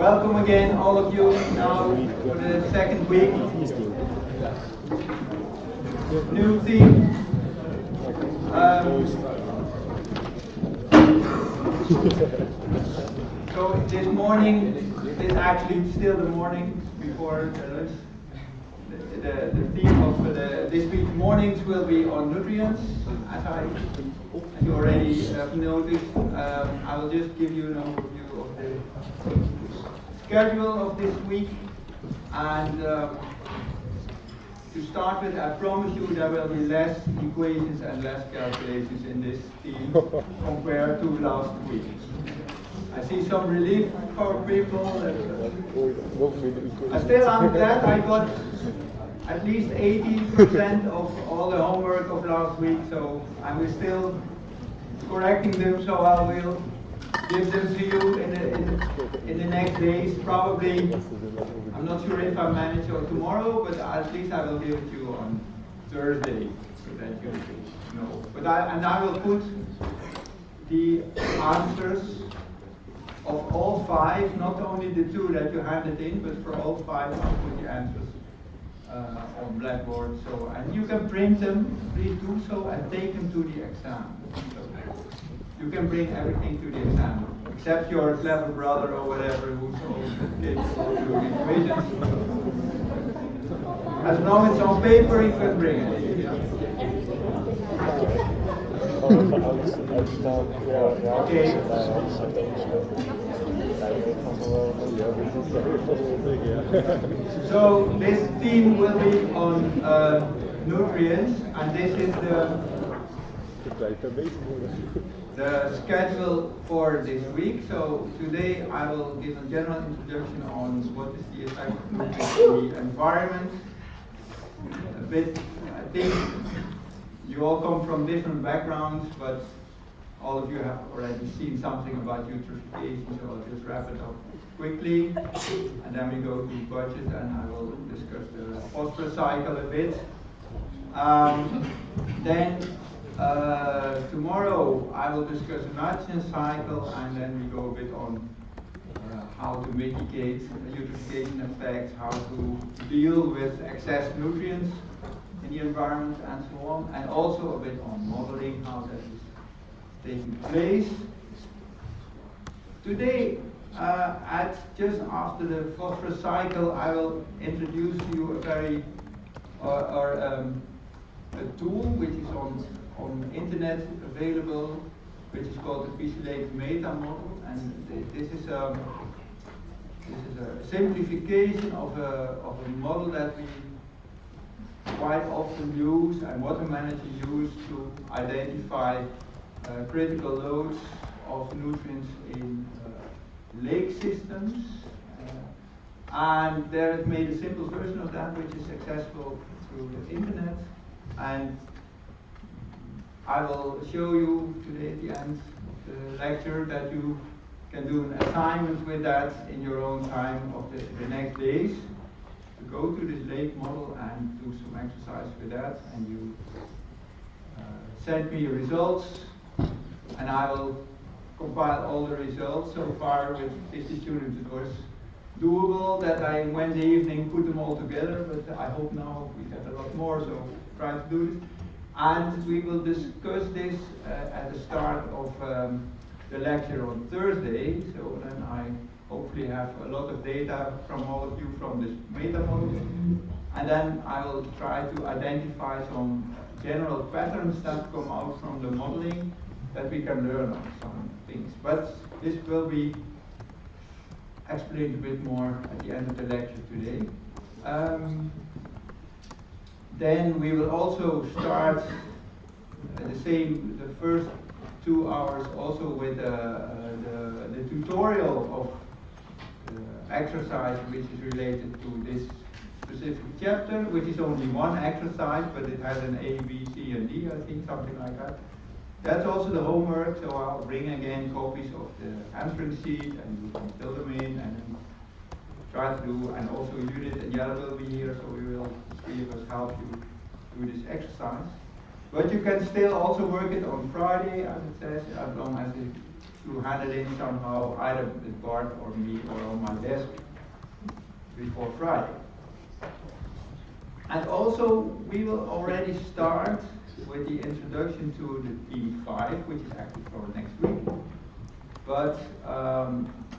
Welcome again, all of you, now for the second week. New theme. So this morning is actually still the morning before the lunch. The theme of this week's mornings will be on nutrients. As you already have noticed, I will just give you an overview of the schedule of this week. And to start with, I promise you there will be less equations and less calculations in this theme compared to last week. I see some relief for people. I'm glad I got at least 80% of all the homework of last week, so I'm still correcting them, so I will give them to you in the next days. Probably, I'm not sure if I manage or tomorrow, but at least I will give it to you on Thursday, so that you know. But I will put the answers of all five, not only the two that you handed in, but for all five, I'll put the answers on Blackboard. So, and you can print them, please do so, and take them to the exam. So, you can bring everything to the exam, except your clever brother or whatever who's also capable of doing equations. As long as it's on paper, you can bring it. Okay. So this theme will be on nutrients, and this is the schedule for this week. So today I will give a general introduction on what is the effect of nutrients in the environment. A bit, I think you all come from different backgrounds, but all of you have already seen something about eutrophication, so I'll just wrap it up quickly. And then we go to budget, and I will discuss the phosphorus cycle a bit. Then tomorrow I will discuss the nitrogen cycle, and then we go a bit on how to mitigate eutrophication effects, how to deal with excess nutrients in the environment, and so on, and also a bit on modeling, how that is taking place. Today, at just after the phosphorus cycle, I will introduce to you a tool which is on the internet available, which is called the Pichlet Meta Model, and this is a simplification of a model that we quite often use and water managers use to identify critical loads of nutrients in lake systems. And there is made a simple version of that which is accessible through the internet. And I will show you today at the end of the lecture that you can do an assignment with that in your own time of the next days. To go to this lake model and do some exercise with that, and you send me your results, and I will compile all the results. So far with 50 students it was doable that I Wednesday evening put them all together, but I hope now we get a lot more, so try to do this. And we will discuss this at the start of the lecture on Thursday, so then I hopefully have a lot of data from all of you from this meta model. And then I will try to identify some general patterns that come out from the modeling that we can learn on some things. But this will be explained a bit more at the end of the lecture today. Then we will also start the first 2 hours also with the tutorial of exercise which is related to this specific chapter, which is only one exercise, but it has an A, B, C, and D, I think, something like that. That's also the homework, so I'll bring again copies of the answering sheet, and you can fill them in and then try to do, and also Judith and Jelle will be here, so we will, the 3 of us, help you do this exercise. But you can still also work it on Friday, as it says, as long as to hand it in somehow, either with Bart or me or on my desk before Friday. And also, we will already start with the introduction to the P5, which is actually for next week. But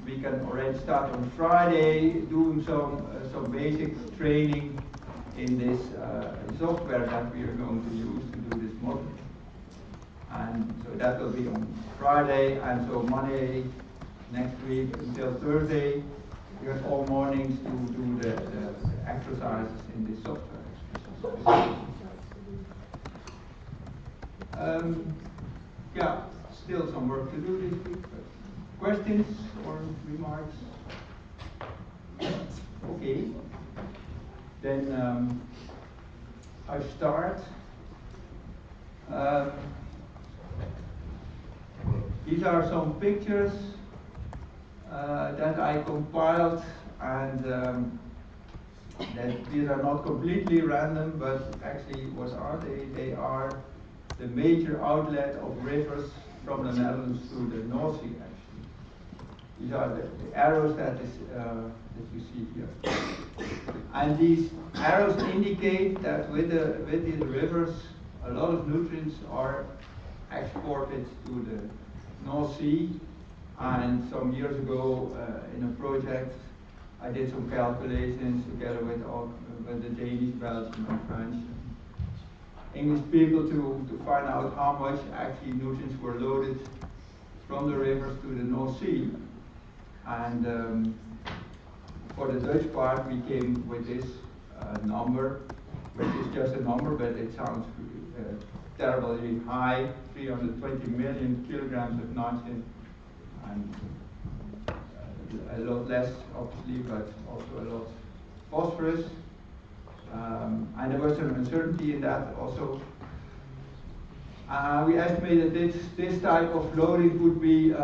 we can already start on Friday doing some basic training in this software that we are going to use to do this modeling. And so that will be on Friday, and so Monday next week until Thursday, we have all mornings to do the exercises in this software. Yeah, still some work to do this week, but questions or remarks? Okay, then I start. These are some pictures that I compiled, and that these are not completely random, but actually what are they? They are the major outlet of rivers from the Netherlands to the North Sea, actually. These are the arrows that you see here. And these arrows indicate that with these rivers, a lot of nutrients are exported to the North Sea. And some years ago, in a project, I did some calculations together with the Danish, Belgian, and French, English people to find out how much actually nutrients were loaded from the rivers to the North Sea. And for the Dutch part, we came with this number, which is just a number, but it sounds terribly high, 320 million kilograms of nitrogen, and a lot less, obviously, but also a lot phosphorus. And there was some uncertainty in that also. We estimated this type of loading would be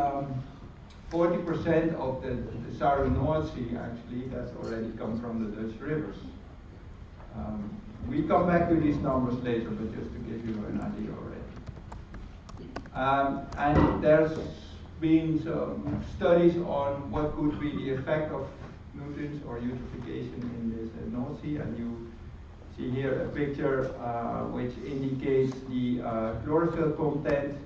40% of the southern North Sea, actually, that's already come from the Dutch rivers. We come back to these numbers later, but just to give you an idea already. And there's been some studies on what could be the effect of nutrients or eutrophication in this North Sea, and you see here a picture which indicates the chlorophyll content,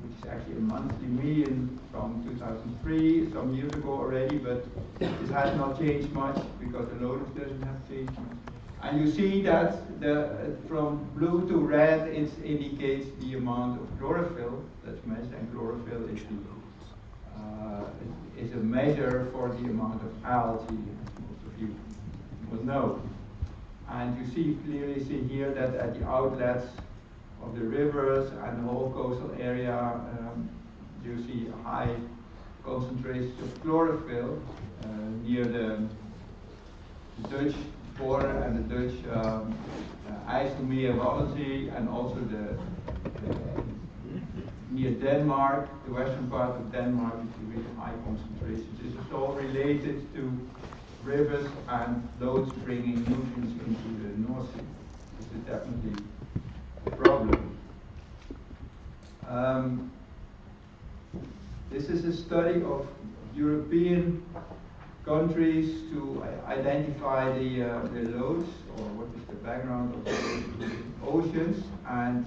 which is actually a monthly median from 2003, some years ago already, but this has not changed much because the loadings doesn't have changed much. And you see that from blue to red, it indicates the amount of chlorophyll that's measured, and chlorophyll is a measure for the amount of algae, as most of you will know. And you clearly see here that at the outlets of the rivers and the whole coastal area, you see high concentrations of chlorophyll near the Dutch border and the Dutch IJsselmeer and also near Denmark, the western part of Denmark, you see really high concentrations. This is all related to rivers and loads bringing nutrients into the North Sea. This is definitely a problem. This is a study of European countries to identify the loads, or what is the background of the oceans, and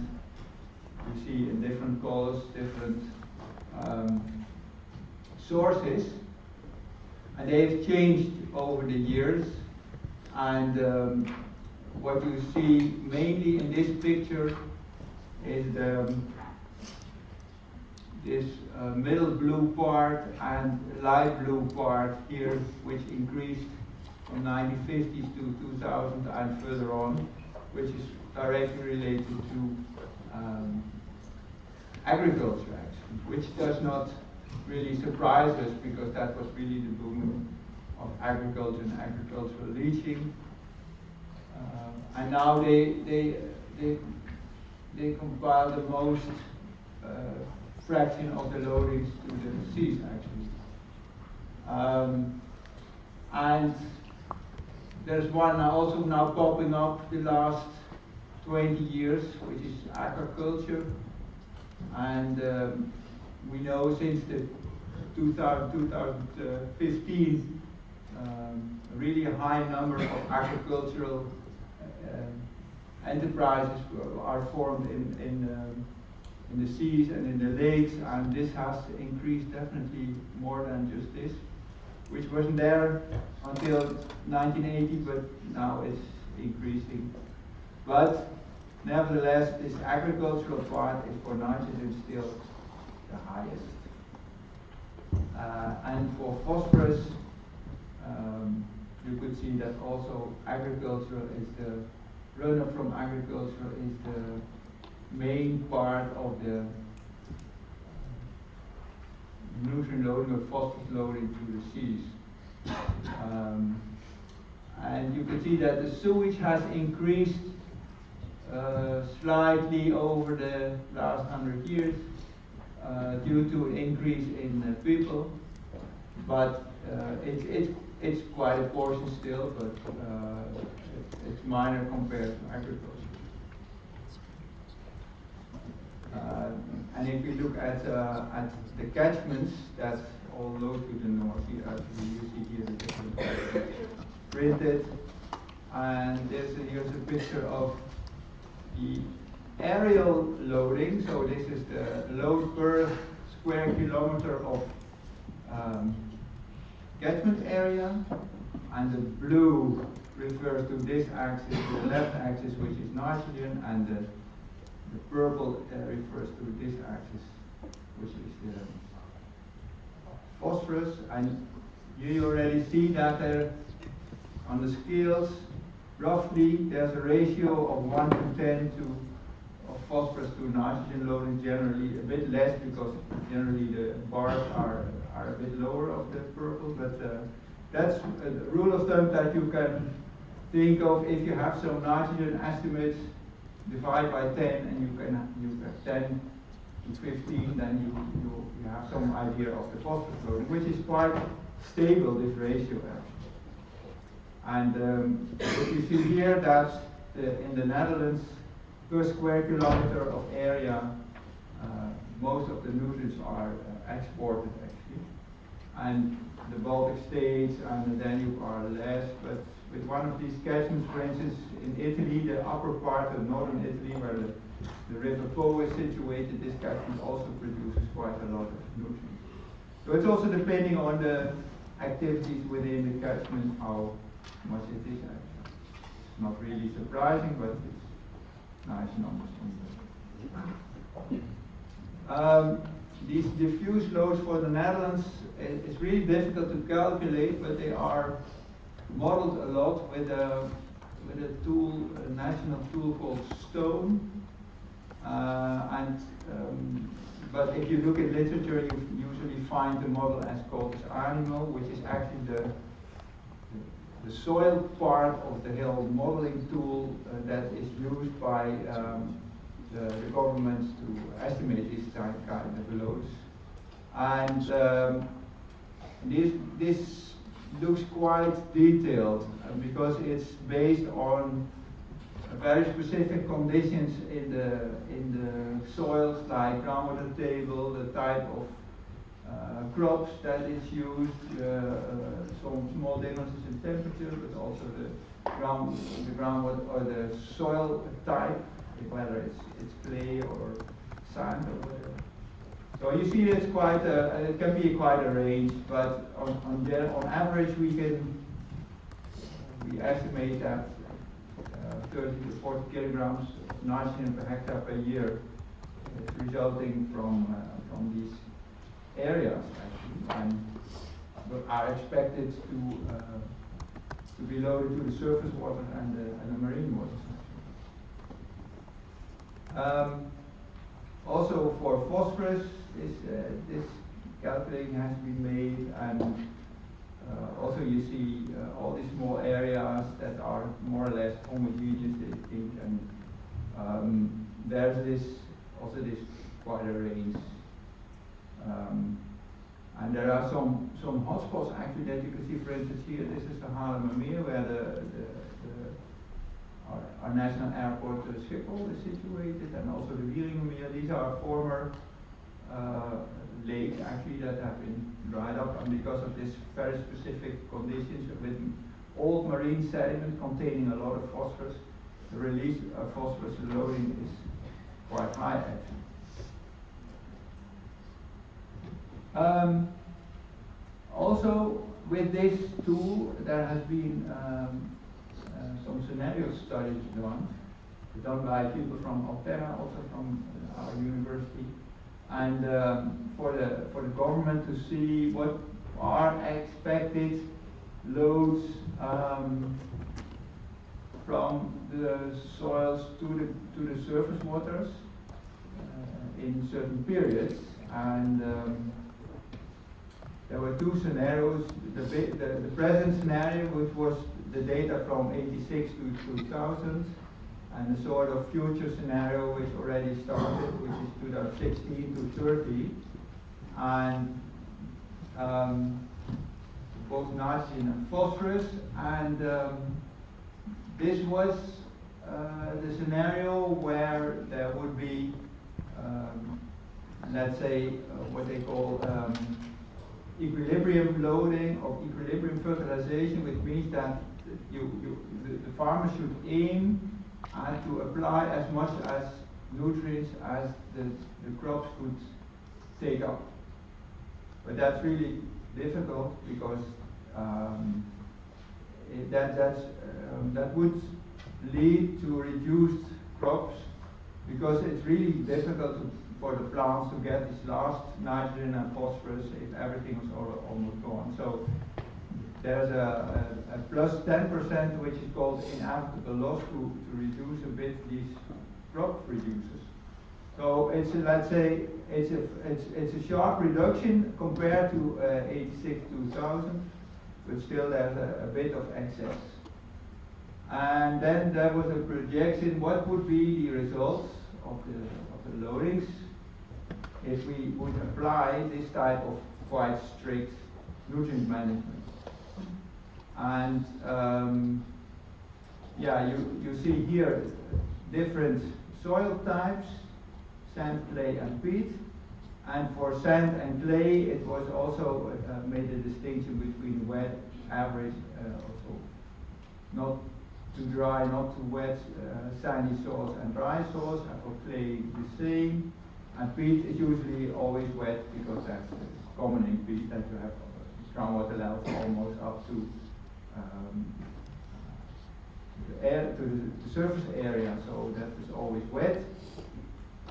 you see in different colors different sources, and they've changed over the years. And what you see mainly in this picture is this middle blue part and light blue part here, which increased from 1950s to 2000 and further on, which is directly related to agriculture, actually, which does not really surprise us because that was really the boom of agriculture and agricultural leaching. And now they compile the most fraction of the loadings to the seas, actually. And there's one also now popping up the last 20 years, which is aquaculture. And we know since the 2015 a really high number of agricultural enterprises are formed in the seas and in the lakes, and this has increased definitely more than just this, which wasn't there until 1980, but now it's increasing. But nevertheless, this agricultural part is for nitrogen still the highest. And for phosphorus, you could see that also agriculture is the runoff from agriculture is the main part of the nutrient loading or phosphorus loading to the seas. And you can see that the sewage has increased slightly over the last 100 years due to an increase in people, but it's quite a portion still, but it's minor compared to agriculture. And if we look at the catchments that all low to the north, here actually you see here the different printed, and here's a picture of the aerial loading. So this is the load per square kilometer of catchment area, and the blue refers to this axis, the left axis, which is nitrogen, and the purple refers to this axis, which is the phosphorus. And you already see that there on the scales, roughly there's a ratio of 1 to 10 of phosphorus to nitrogen loading, generally a bit less because generally the bars are a bit lower of the purple, but that's a rule of thumb that you can think of. If you have some nitrogen estimates, divide by 10, and you have 10 to 15, then you have some idea of the phosphorus loading, which is quite stable, this ratio actually. And what you see here, that's in the Netherlands, per square kilometer of area, most of the nutrients are exported actually. And the Baltic states and the Danube are less, but with one of these catchments, for instance, in Italy, the upper part of northern Italy, where the river Po is situated, this catchment also produces quite a lot of nutrients. So it's also depending on the activities within the catchment how much it is actually. It's not really surprising, but it's nice numbers on that. These diffuse loads for the Netherlands, it's really difficult to calculate, but they are modeled a lot with a tool, a national tool called Stone. But if you look at literature, you usually find the model as called as Animo, which is actually the soil part of the whole modeling tool that is used by the governments to estimate this kind of loads. And this looks quite detailed because it's based on very specific conditions in the soils, like groundwater table, the type of crops that is used, some small differences in temperature, but also the groundwater or the soil type, whether it's clay or sand or whatever. So you see, it's quite it can be quite a range, but on average we estimate that 30 to 40 kilograms of nitrogen per hectare per year is resulting from these areas actually, and are expected to be loaded to the surface water and the marine waters actually. Also for phosphorus, this calculation has been made, and also you see all these small areas that are more or less homogeneous, I think, and there's also this quite a range. And there are some hotspots actually that you can see. For instance, here, this is the Haarlemmermeer, where our national airport Schiphol is situated, and also the Wieringermeer. These are former lakes actually that have been dried up, and because of this very specific conditions with old marine sediment containing a lot of phosphorus, the release of phosphorus loading is quite high actually. Also, with this tool, there has been some scenario studies done by people from Altera, also from our university, and for the government to see what are expected loads from the soils to the surface waters in certain periods, and there were two scenarios. The present scenario, which was the data from 86 to 2000, and the sort of future scenario which already started, which is 2016 to 30, and both nitrogen and phosphorus, and this was the scenario where there would be, let's say, what they call equilibrium loading or equilibrium fertilization, which means that the farmer should aim to apply as much as nutrients as the crops could take up. But that's really difficult because that would lead to reduced crops, because it's really difficult for the plants to get this last nitrogen and phosphorus if everything was almost gone. So there's a plus 10%, which is called inevitable loss, to reduce a bit these crop reducers. So it's let's say it's a sharp reduction compared to 86 to 2000, but still there's a bit of excess. And then there was a projection: what would be the results of the loadings if we would apply this type of quite strict nutrient management. And yeah, you see here different soil types: sand, clay, and peat. And for sand and clay, it was also made a distinction between wet, average, also not too dry, not too wet, sandy soils and dry soils. And for clay, the same. And peat is usually always wet, because that's common in peat, that you have groundwater levels almost up to the surface area, so that is always wet.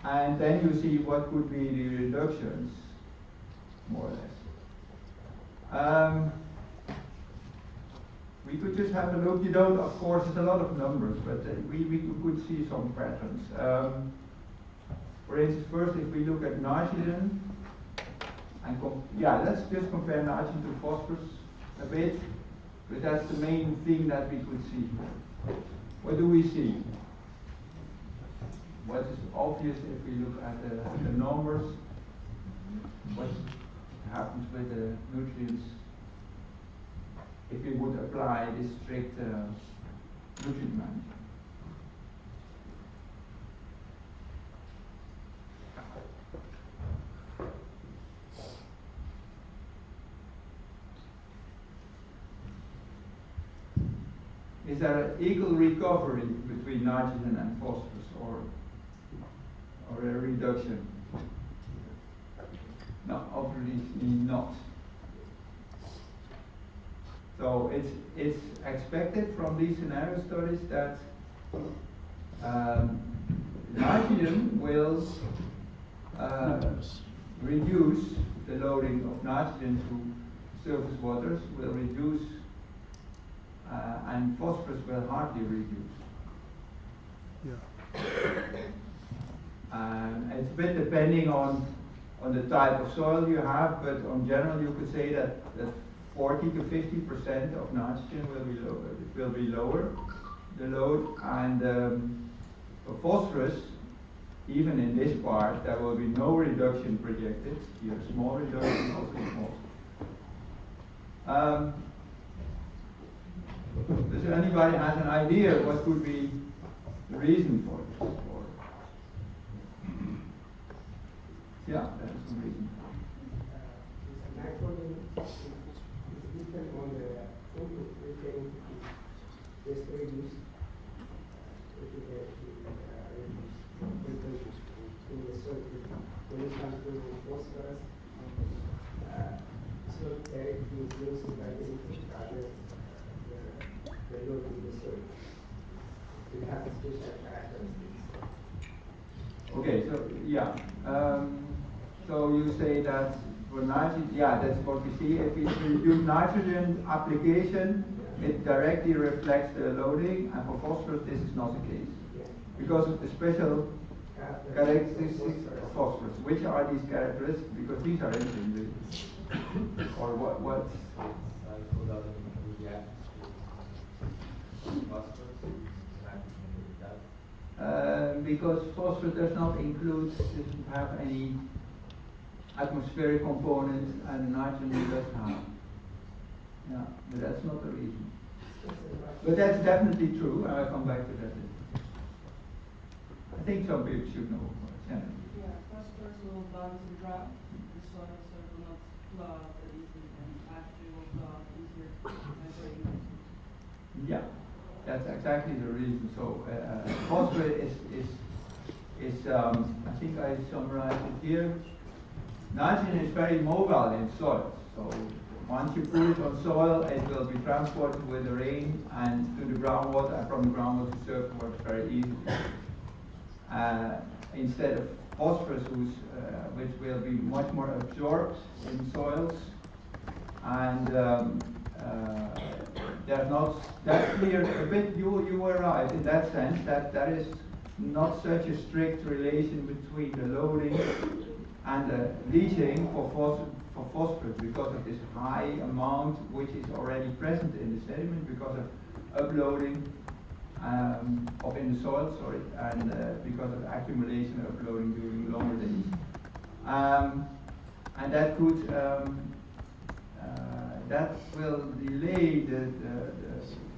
And then you see what could be the reductions, more or less. We could just have a look. You don't, of course, it's a lot of numbers, but we could see some patterns. For instance, first, if we look at nitrogen, and let's just compare nitrogen to phosphorus a bit, because that's the main thing that we could see here. What do we see? What is obvious if we look at the numbers? What happens with the nutrients if we would apply this strict nutrient management? Is there an equal recovery between nitrogen and phosphorus, or a reduction? No, obviously not. So it's expected from these scenario studies that nitrogen will reduce the loading of nitrogen to surface waters, will reduce, and phosphorus will hardly reduce. Yeah. It's a bit depending on the type of soil you have, but on general you could say that 40 to 50% of nitrogen will be lower, the load, and for phosphorus, even in this part, there will be no reduction projected. Here, small reduction, also small. Does anybody has an idea what could be the reason for this? Yeah, that is some reason. Nitrogen is depend on the input referring to just reduce reduce content in the soil. When it comes to phosphorus, it's not directly influenced by the input, rather the load in the soil. It has special characteristics. Okay, so yeah. So you say that for nitrogen, yeah, that's what we see. If we use nitrogen application, it directly reflects the loading, and for phosphorus, this is not the case. Because of the special characteristics of phosphorus. Which are these characteristics? Because these are interesting. Or what? Because phosphorus does not include, doesn't have any atmospheric component, and nitrogen does have. Yeah, but that's not the reason. But that's definitely true, and I'll come back to that. I think some people should know. Yeah, phosphorus will bound to the ground, the soil, so it will not flow out that easily, and nitrogen will flow out easier and very nicely. Yeah, that's exactly the reason. So phosphorus is I think I summarized it here. Nitrogen is very mobile in soil. So once you put it on soil, it will be transported with the rain and to the groundwater, and from the groundwater to surface water very easily. Instead of phosphorus, which will be much more absorbed in soils, and there's not that clear. A bit, you were right in that sense that there is not such a strict relation between the loading and the leaching for phosphorus because of this high amount which is already present in the sediment because of uploading of in the soil, sorry, and because of accumulation of uploading during longer days. And that could that will delay the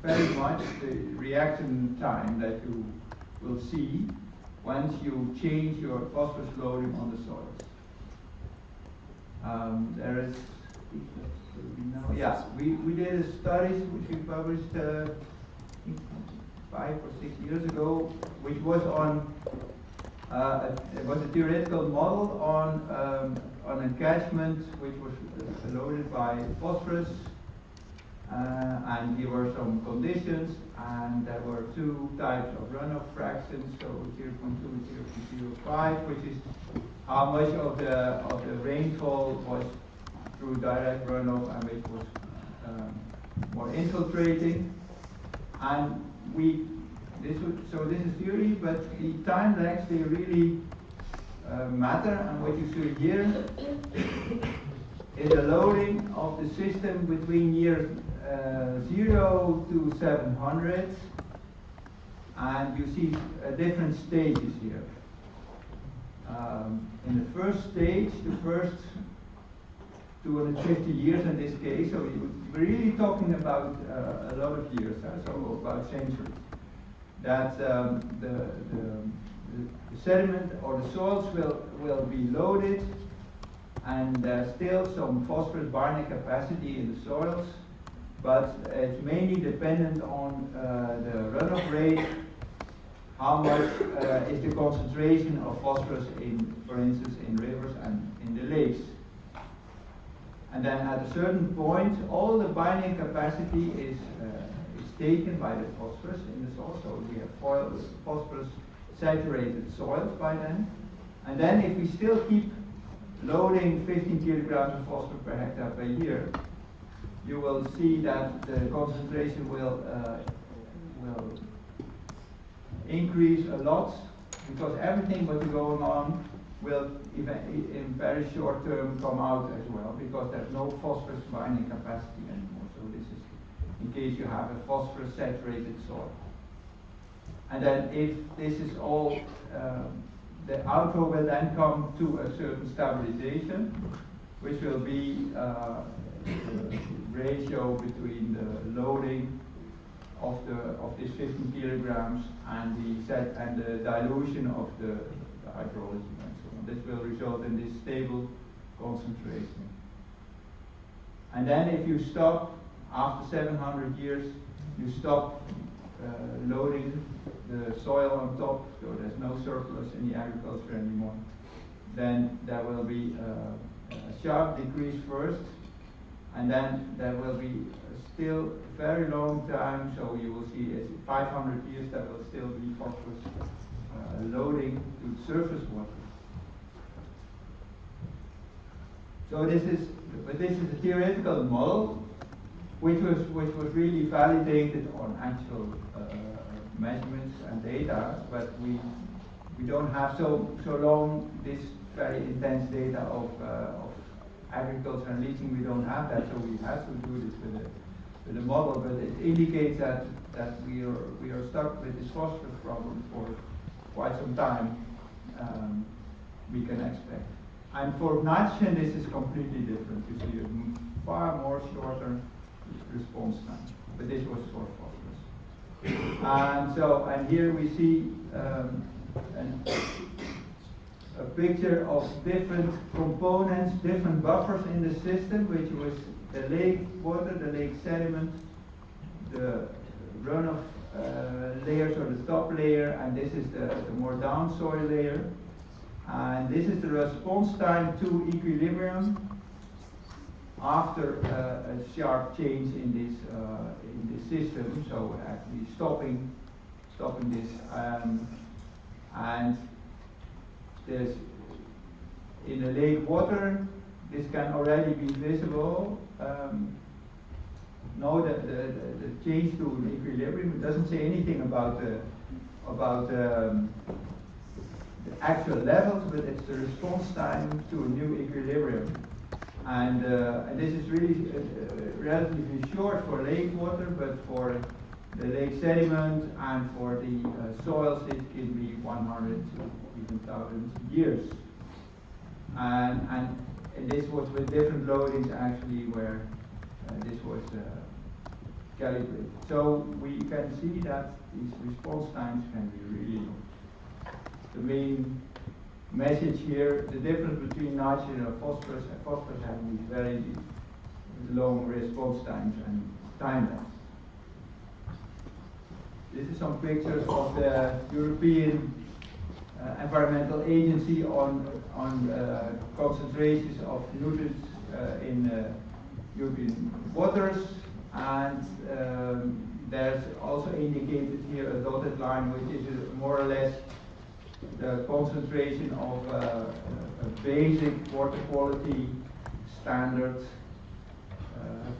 very much the reaction time that you will see once you change your phosphorus loading on the soils. There is, yeah, we did a study which we published I think 5 or 6 years ago, which was on it was a theoretical model on a catchment which was loaded by phosphorus, and there were some conditions, and there were two types of runoff fractions, so 0.2 and 0.05, which is how much of the rainfall was through direct runoff and which was more infiltrating. And this is theory, but the time lags, they really matter. And what you see here is the loading of the system between years 0 to 700, and you see different stages here. In the first stage, the first 250 years in this case, so we're really talking about a lot of years, so about centuries, that the sediment or the soils will be loaded, and there's still some phosphorus binding capacity in the soils, but it's mainly dependent on the runoff rate. How much is the concentration of phosphorus in, for instance, in rivers and in the lakes? And then at a certain point, all the binding capacity is taken by the phosphorus in the soil. So we have phosphorus saturated soils by then. And then if we still keep loading 15 kilograms of phosphorus per hectare per year, you will see that the concentration will increase a lot, because everything what's going on will in very short term come out as well, because there's no phosphorus binding capacity anymore. So this is in case you have a phosphorus saturated soil. And then if this is all, the outflow will then come to a certain stabilization, which will be the ratio between the loading of this 15 kilograms and the dilution of the hydrology and so on. this will result in this stable concentration. And then if you stop, after 700 years, you stop loading the soil on top, so there's no surplus in the agriculture anymore, then there will be a sharp decrease first, and then there will be still a very long time, so you will see it's 500 years there will still be phosphorus loading to surface water. So this is a theoretical model which was really validated on actual measurements and data, but we don't have so long this very intense data of agriculture and leaching. We don't have that, so we have to do this with a model. But it indicates that we are stuck with this phosphorus problem for quite some time. We can expect. And for nitrogen, this is completely different. You see a far more shorter response time. But this was for phosphorus. And here we see a picture of different components, different buffers in the system, which was the lake water, the lake sediment, the runoff layers or the top layer, and this is the more down soil layer. And this is the response time to equilibrium after a sharp change in this system. So actually stopping this, and there's in the lake water. This can already be visible. No, the change to equilibrium. It doesn't say anything about the actual levels, but it's the response time to a new equilibrium. And this is really relatively short for lake water, but for the lake sediment and for the soils, it can be 100 to even 1,000 years. And this was with different loadings actually where this was calibrated. So we can see that these response times can be really long. The main message here, the difference between nitrogen and phosphorus has these very long response times and time lengths. This is some pictures of the European Environmental Agency on concentrations of nutrients in European waters, and there's also indicated here a dotted line, which is more or less the concentration of a basic water quality standard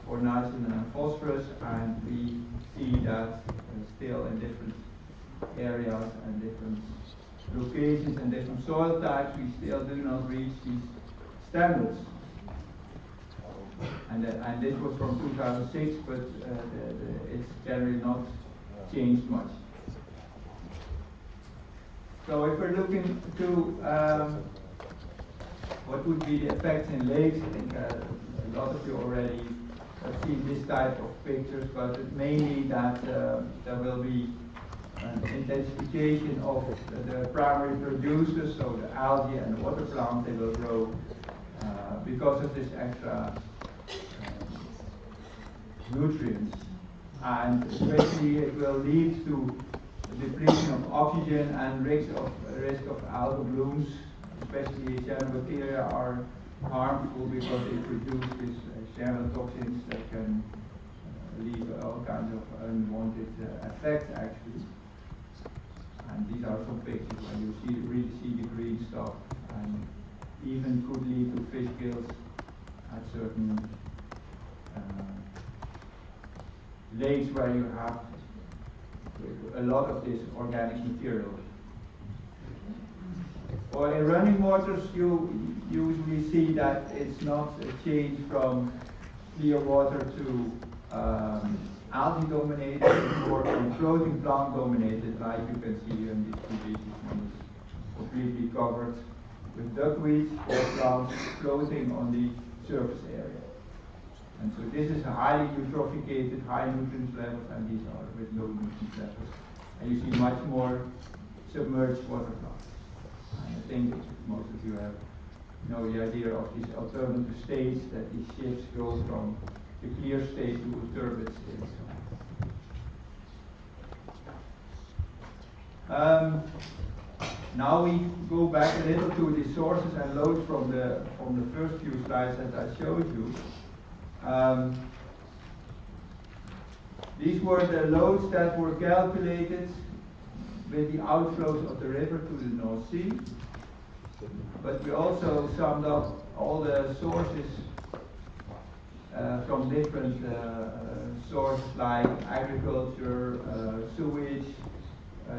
for nitrogen and phosphorus, and we see that still in different areas and different locations and different soil types, we still do not reach these standards. And this was from 2006, but it's generally not changed much. So if we're looking to what would be the effects in lakes, I think a lot of you already have seen this type of pictures, but it's mainly that there will be an intensification of the primary producers, so the algae and the water plants, they will grow because of this extra nutrients. And especially it will lead to depletion of oxygen and risk of algal blooms, especially cyanobacteria are harmful because they produce these cyanotoxins that can leave all kinds of unwanted effects actually. And these are some pictures where you really see the green stuff, and even could lead to fish kills at certain lakes where you have a lot of this organic material. Or in running waters, you usually see that it's not a change from clear water to algae dominated, it's more from floating plant dominated, like you can see here in these two beaches. One is completely covered with duckweed, or plants floating on the surface area. And so this is a highly eutrophicated, high nutrient levels, and these are with low nutrient levels. And you see much more submerged water plants. And I think most of you have know the idea of these alternative states, that these ships go from the clear state to a turbid state. Now we go back a little to the sources and loads from the first few slides that I showed you. These were the loads that were calculated with the outflows of the river to the North Sea. But we also summed up all the sources from different sources like agriculture, sewage,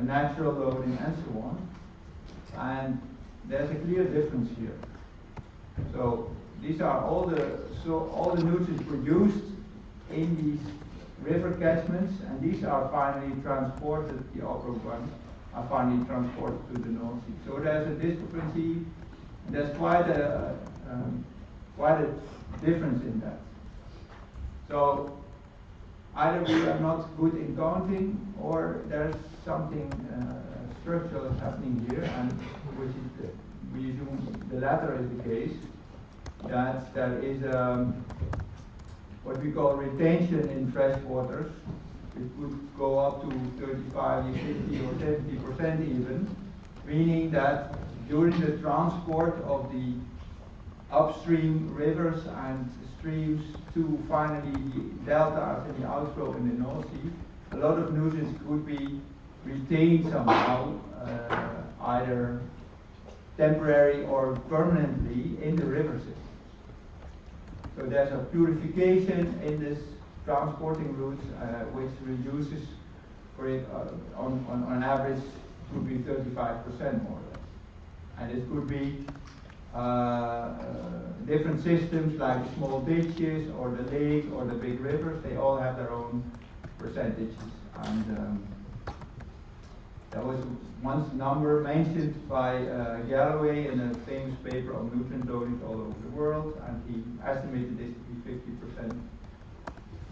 natural loading, and so on. And there's a clear difference here. So these are all the nutrients produced in these river catchments, and these are finally transported, the upper ones are finally transported to the North Sea. So there's a discrepancy, and there's quite a difference in that. So either we are not good in counting, or there's something structural happening here, and which is we assume the latter is the case, that there is what we call retention in fresh waters. It could go up to 35, 50, or 70% even, meaning that during the transport of the upstream rivers and streams to finally the deltas and the outflow in the North Sea, a lot of nutrients could be retained somehow, either temporary or permanently in the river system. So there's a purification in this transporting routes, which reduces, for it, on average, could be 35% more or less. And it could be different systems like small ditches or the lake or the big rivers. They all have their own percentages. And there was once a number mentioned by Galloway in a famous paper on nutrient loading all over the world, and he estimated this to be 50%.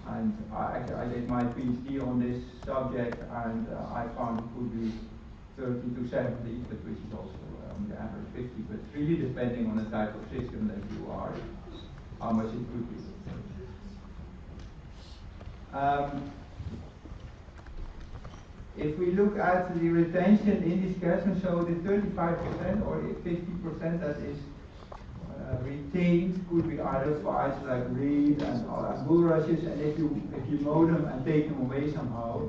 And I did my PhD on this subject, and I found it could be 30 to 70, but which is also on the average 50. But it's really depending on the type of system that you are, how much it could be. If we look at the retention in this catchment, so the 35% or 50% that is retained could be either files like reed and bulrushes, and if you mow them and take them away somehow,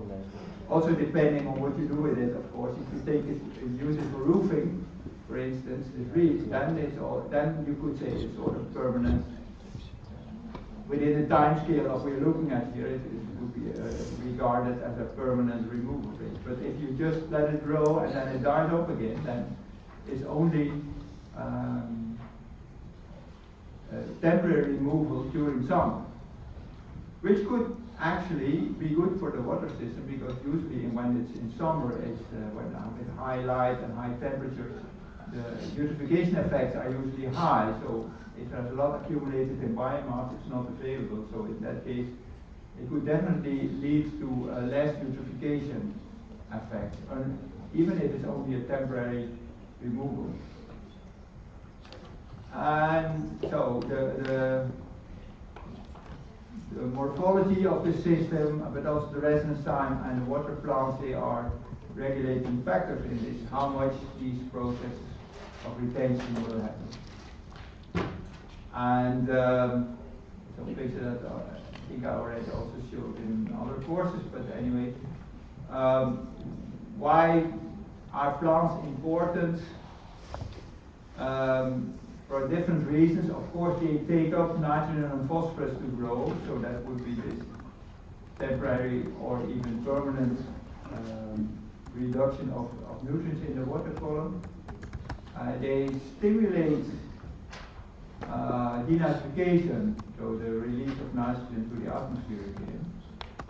also depending on what you do with it, of course. If you take it and use it for roofing, for instance, the reed, then you could say it's sort of permanent. Within the time scale of we're looking at here, it would be regarded as a permanent removal rate. But if you just let it grow and then it dies up again, then it's only temporary removal during summer, which could actually be good for the water system, because usually when it's in summer, it's when with high light and high temperature, the eutrophication effects are usually high. So if there's a lot accumulated in biomass, it's not available. So in that case, it could definitely lead to less eutrophication effects, even if it's only a temporary removal. And so the morphology of the system, but also the residence time and the water plants, they are regulating factors in this, how much these processes of retention will happen. And some picture that I think I already also showed in other courses, but anyway, why are plants important? For different reasons. Of course, they take up nitrogen and phosphorus to grow, so that would be this temporary or even permanent reduction of nutrients in the water column. They stimulate denitrification, so the release of nitrogen to the atmosphere again,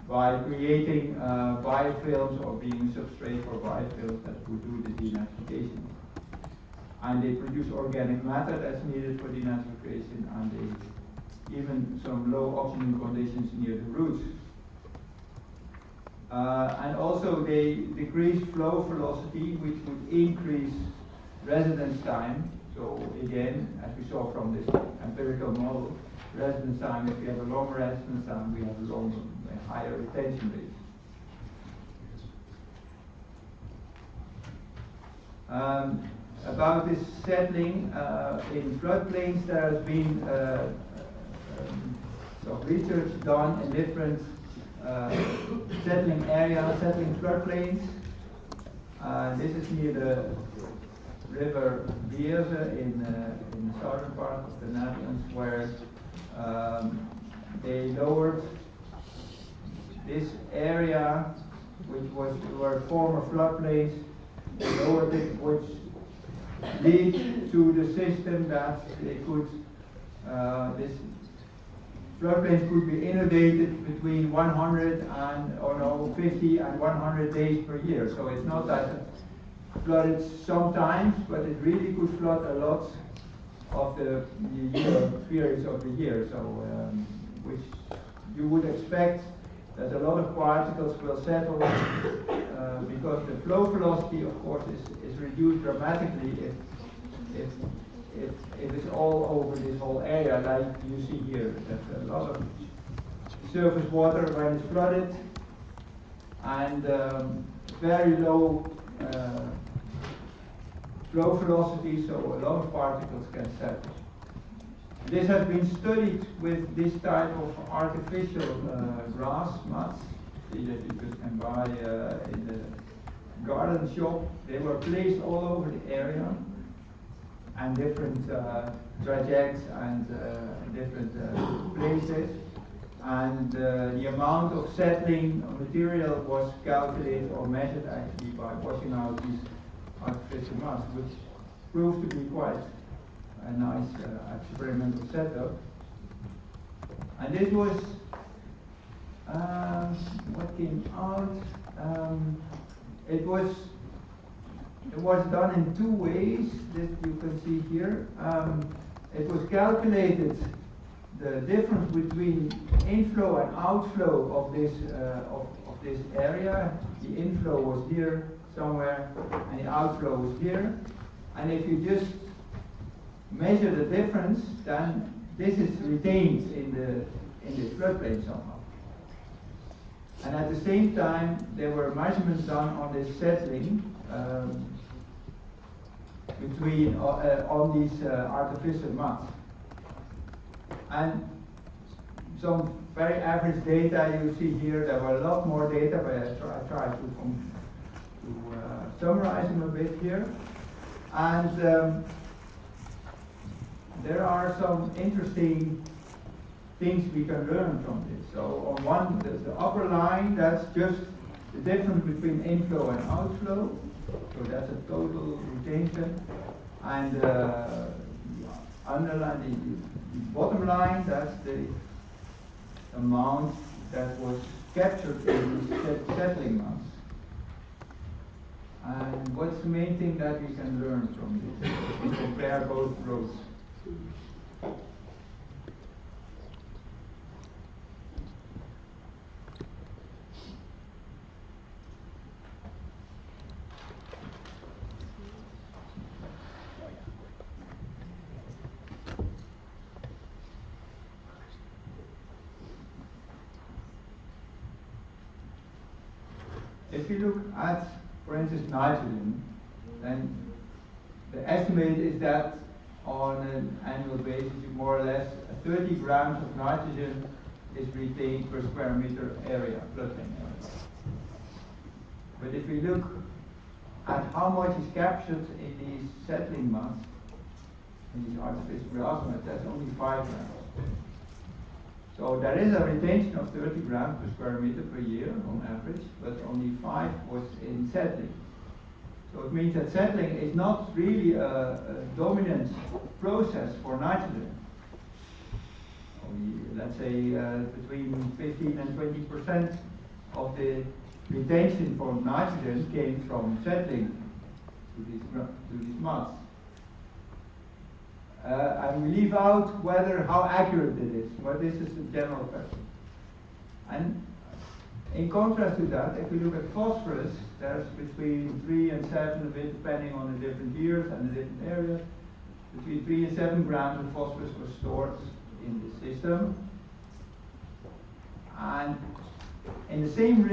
by creating biofilms or being a substrate for biofilms that would do the denitrification. And they produce organic matter that's needed for denitrification, and they even some low oxygen conditions near the roots. And also they decrease flow velocity, which would increase residence time. So again, as we saw from this empirical model, residence time, if we have a long residence time, we have a higher retention rate. About this settling in floodplains, there has been some research done in different settling areas, settling floodplains. This is near the river Beerse in the southern part of the Netherlands, where they lowered this area, which were former floodplains, they lowered it, which lead to the system that they could, this floodplains could be inundated between 50 and 100 days per year. So it's not that it flooded sometimes, but it really could flood a lot of the periods of the year. So, which you would expect that a lot of particles will settle because the flow velocity, of course, is reduced dramatically if it's all over this whole area, like you see here. That's a lot of surface water when it's flooded, and very low flow velocity, so a lot of particles can settle. This has been studied with this type of artificial grass mats that you just can buy in the garden shop. They were placed all over the area, and different trajects and different places. And the amount of settling material was calculated or measured actually by washing out these artificial mats, which proved to be quite a nice experimental setup. And this was what came out. It was done in two ways that you can see here. It was calculated the difference between inflow and outflow of this area. The inflow was here somewhere, and the outflow was here. And if you just measure the difference, then this is retained in the floodplain somehow. And at the same time, there were measurements done on this settling on these artificial mats. And some very average data you see here. There were a lot more data, but I tried to summarize them a bit here. And there are some interesting things we can learn from this. So on one, the upper line, that's just the difference between inflow and outflow. So that's a total retention. And the bottom line, that's the amount that was captured in the settling mass. And what's the main thing that we can learn from this? We compare both rows. If you look at, for instance, nitrogen, then the estimate is that on an annual basis, more or less 30 grams of nitrogen is retained per square meter area, floodplain area. But if we look at how much is captured in these settling mats, in these artificial grass mats, that's only 5 grams. So there is a retention of 30 grams per square meter per year on average, but only 5 was in settling. So it means that settling is not really a dominant process for nitrogen. Let's say between 15 and 20% of the retention for nitrogen came from settling to these mats. And we leave out how accurate it is, but this is a general question. And In contrast to that, if we look at phosphorus, there's between 3 and 7, a bit depending on the different years and the different areas, between 3 and 7 grams of phosphorus was stored in the system. And in the same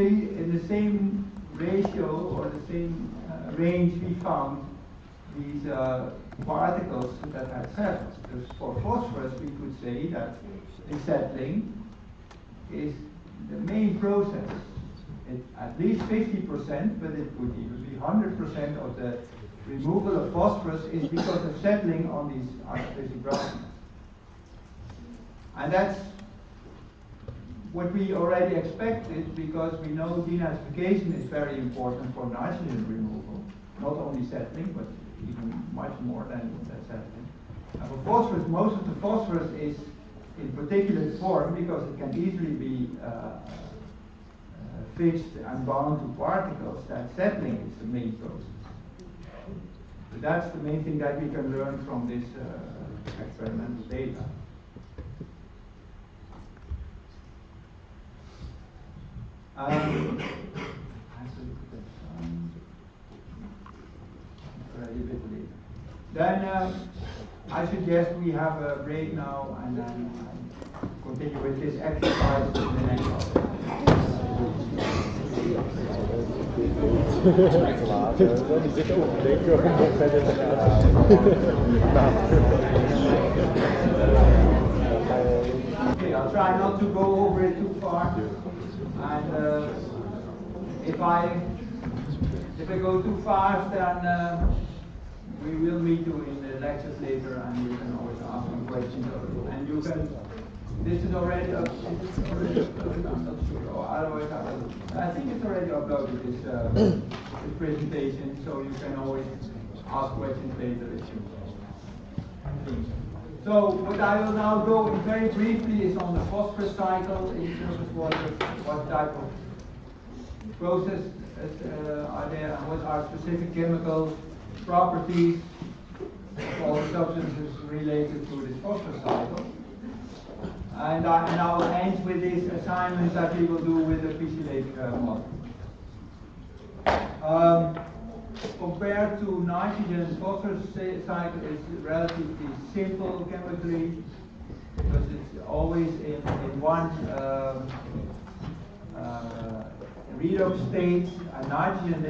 ratio or the same range, we found these particles that had settled. Because for phosphorus, we could say that the settling is the main process. At least 50%, but it could even be 100% of the removal of phosphorus is because of settling on these artificial growths. And that's what we already expected, because we know denazification is very important for nitrogen removal, not only settling, but even much more than settling. And for phosphorus, most of the phosphorus is in particulate form because it can easily be fixed and bound to particles. That settling is the main process. So that's the main thing that we can learn from this experimental data. Then I suggest we have a break now and then continue with this exercise in the next hour. Okay, I'll try not to go over it too far. And if I go too fast, then we will meet you in the lectures later, and you can always ask me questions. And you can. This is already uploaded. I'm not sure. Or otherwise, I think it's already uploaded. This presentation, so you can always ask questions later if you think. So what I will now go in very briefly is on the phosphorus cycle in surface water. What type of processes are there, and what are specific chemical properties of all the substances related to this phosphorus cycle. And I will end with this assignment that we will do with the Fischer-Lake model. Compared to nitrogen, phosphorus cycle is relatively simple chemically because it's always in one redox state. And nitrogen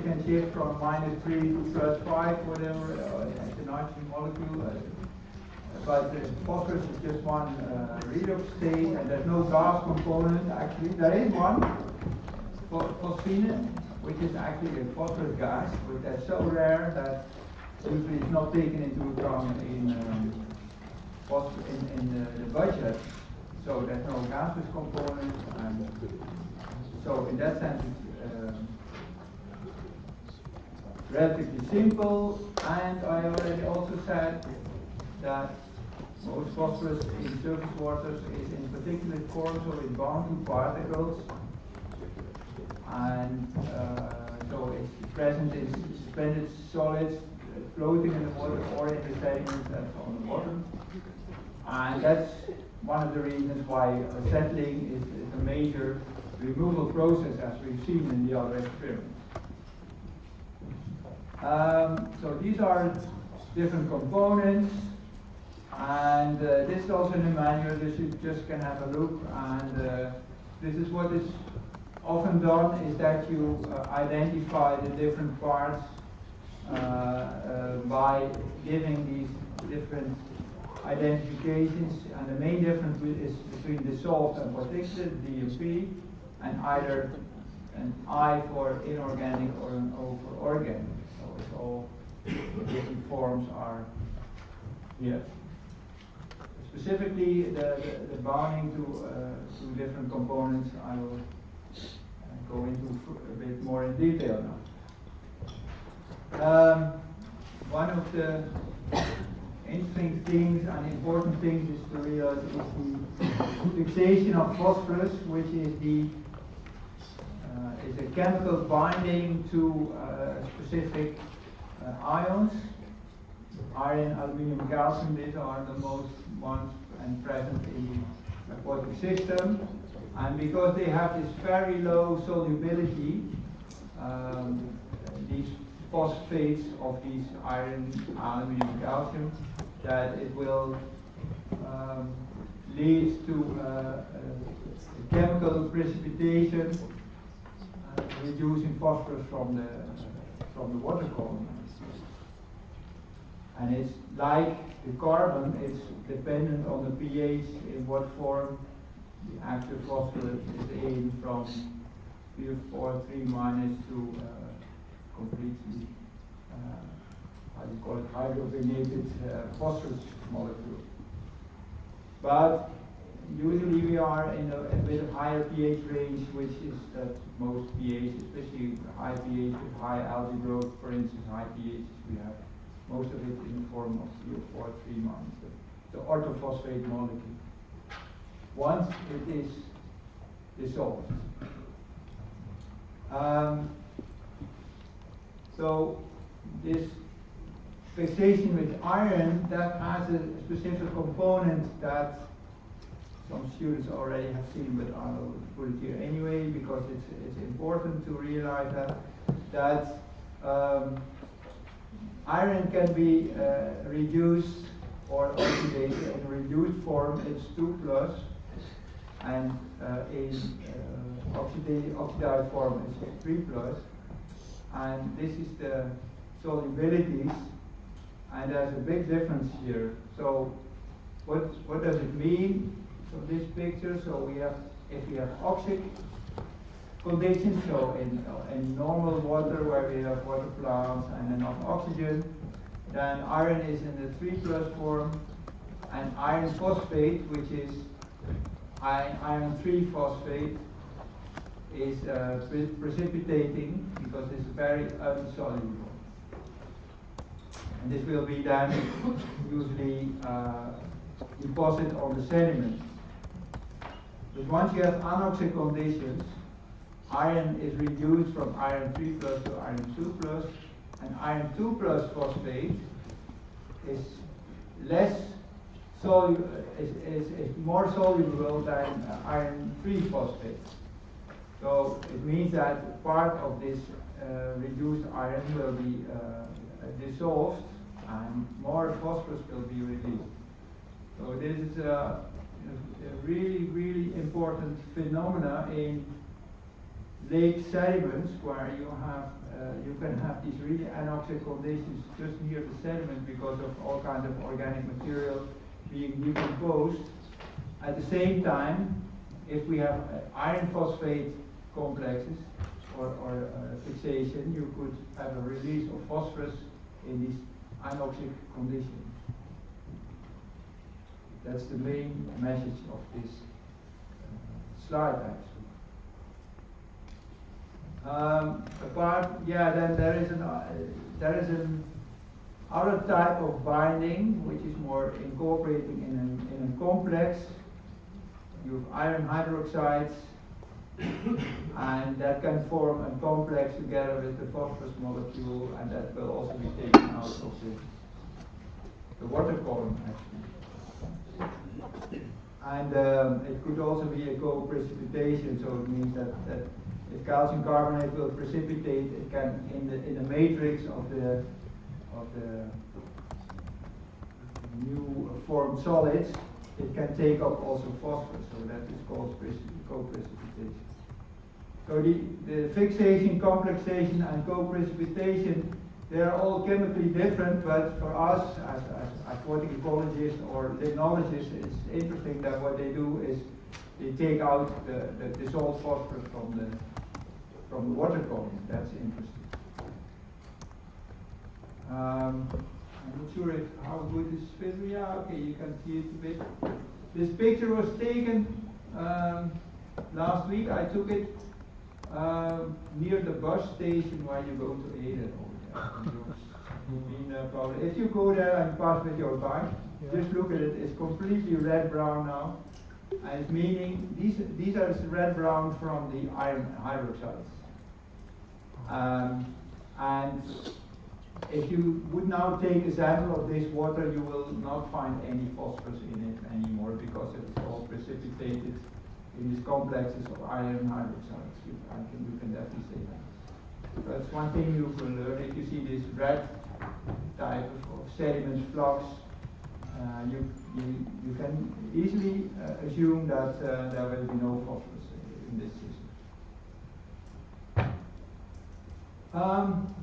can shift from -3 to +5, whatever, as the nitrogen molecule. But phosphorus is just one redox state, and there's no gas component. Actually, there is one, phosphine, which is actually a phosphorus gas, but that's so rare that usually it's not taken into account in the budget. So there's no gaseous component, and so in that sense it's relatively simple. And I already also said that most phosphorus in surface waters is in particulate form, so it's bound to particles. And so it's present in suspended solids floating in the water or in the sediments that's on the bottom. And that's one of the reasons why settling is a major removal process, as we've seen in the other experiments. So these are different components. And this is also in the manual, you just can have a look. And this is what is often done, is that you identify the different parts by giving these different identifications. And the main difference is between dissolved and particulate, DMP, and either an I for inorganic or an O for organic. So it's all the different forms are here. Specifically, the bounding to different components, I will go into a bit more in detail now. One of the interesting things and important things is to realize is the fixation of phosphorus, which is is a chemical binding to specific ions. Iron, aluminium, calcium, these are the most ones and present in the aquatic system. And because they have this very low solubility, these phosphates of these iron, aluminum, calcium, that it will lead to chemical precipitation, reducing phosphorus from the water column. And it's like the carbon, it's dependent on the pH, in what form the actual phosphorus is in, from 3 minus to completely, how do you call it, hydrogenated phosphorus molecule. But usually we are in a bit of higher pH range, which is that most pH, especially high pH with high algae growth, for instance, high pHs, we have most of it in the form of CO4 3 minus, the orthophosphate molecule. Once it is dissolved. So this fixation with iron, that has a specific component that some students already have seen, but I'll put it here anyway because it's important to realize that iron can be reduced or oxidated in reduced form. It's 2 plus, and in oxidized form it's 3 plus. And this is the solubilities, and there's a big difference here. So what does it mean? So this picture, so we have, if we have oxic conditions, so in normal water where we have water plants and enough oxygen, then iron is in the 3 plus form, and iron phosphate, which is iron 3 phosphate, is precipitating because it's very insoluble. And this will be then usually deposited on the sediment. But once you have anoxic conditions, iron is reduced from iron 3 plus to iron 2 plus, and iron 2 plus phosphate is less soluble, is more soluble than iron 3 phosphate. So it means that part of this reduced iron will be dissolved and more phosphorus will be released. So this is a really, really important phenomena in lake sediments where you can have these really anoxic conditions just near the sediment because of all kinds of organic material being decomposed. At the same time, if we have iron phosphate complexes or fixation, you could have a release of phosphorus in these anoxic conditions. That's the main message of this slide, actually. Then there is an other type of binding which is more incorporating in a complex. You have iron hydroxides, and that can form a complex together with the phosphorus molecule, and that will also be taken out of the water column, actually. And it could also be a co-precipitation, so it means that if calcium carbonate will precipitate, it can in the matrix of the new formed solids, it can take up also phosphorus, so that is called co-precipitation. So the fixation, complexation, and co-precipitation, they are all chemically different, but for us as aquatic ecologists or limnologists, it's interesting that what they do is they take out the dissolved phosphorus from the water column. That's interesting. I'm not sure how good this is. Yeah, okay, you can see it a bit. This picture was taken last week. I took it near the bus station where you go to Ede. Probably. If you go there and pass with your bike, just look at it. It's completely red-brown now, and it's meaning these are red-brown from the iron hydroxides. And if you would now take a sample of this water, you will not find any phosphorus in it anymore because it's all precipitated in these complexes of iron hydroxides. You can definitely say that. That's one thing you can learn. If you see this red type of sediment flux, you can easily assume that there will be no phosphorus in this system.